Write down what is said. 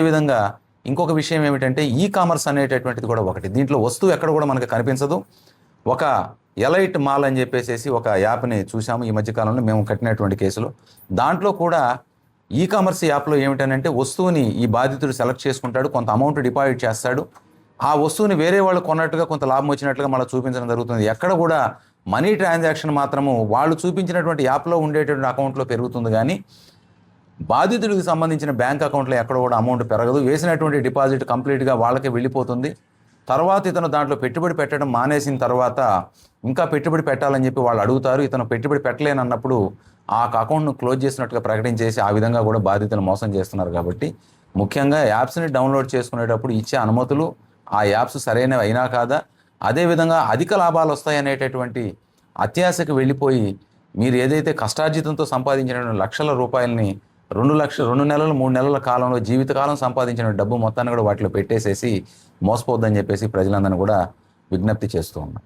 అదేవిధంగా ఇంకొక విషయం ఏమిటంటే ఈ కామర్స్ అనేటటువంటిది కూడా ఒకటి. దీంట్లో వస్తువు ఎక్కడ కూడా మనకు కనిపించదు. ఒక ఎలైట్ మాల్ అని చెప్పేసి ఒక యాప్ని చూసాము ఈ మధ్యకాలంలో మేము కట్టినటువంటి కేసులో. దాంట్లో కూడా ఈ కామర్స్ యాప్లో ఏమిటనంటే వస్తువుని ఈ బాధితుడు సెలెక్ట్ చేసుకుంటాడు, కొంత అమౌంట్ డిపాజిట్ చేస్తాడు, ఆ వస్తువుని వేరే వాళ్ళు కొన్నట్టుగా కొంత లాభం వచ్చినట్లుగా మళ్ళీ చూపించడం జరుగుతుంది. ఎక్కడ కూడా మనీ ట్రాన్సాక్షన్ మాత్రము వాళ్ళు చూపించినటువంటి యాప్లో ఉండేటువంటి అకౌంట్లో పెరుగుతుంది, కానీ బాధితుడికి సంబంధించిన బ్యాంక్ అకౌంట్లో ఎక్కడ కూడా అమౌంట్ పెరగదు. వేసినటువంటి డిపాజిట్ కంప్లీట్గా వాళ్ళకే వెళ్ళిపోతుంది. తర్వాత ఇతను దాంట్లో పెట్టుబడి పెట్టడం మానేసిన తర్వాత ఇంకా పెట్టుబడి పెట్టాలని చెప్పి వాళ్ళు అడుగుతారు. ఇతను పెట్టుబడి పెట్టలేనన్నప్పుడు ఆ అకౌంట్ను క్లోజ్ చేసినట్టుగా ప్రకటించేసి ఆ విధంగా కూడా బాధితులు మోసం చేస్తున్నారు. కాబట్టి ముఖ్యంగా యాప్స్ని డౌన్లోడ్ చేసుకునేటప్పుడు ఇచ్చే అనుమతులు ఆ యాప్స్ సరైనవి అయినా కాదా, అదేవిధంగా అధిక లాభాలు వస్తాయనేటటువంటి అత్యాశకు వెళ్ళిపోయి మీరు ఏదైతే కష్టార్జితంతో సంపాదించిన లక్షల రూపాయలని 2 నెలలు 3 నెలల కాలంలో జీవితకాలం సంపాదించిన డబ్బు మొత్తాన్ని కూడా వాటిలో పెట్టేసేసి మోసపోద్దని చెప్పేసి ప్రజలందరినీ కూడా విజ్ఞప్తి చేస్తూ ఉన్నాం.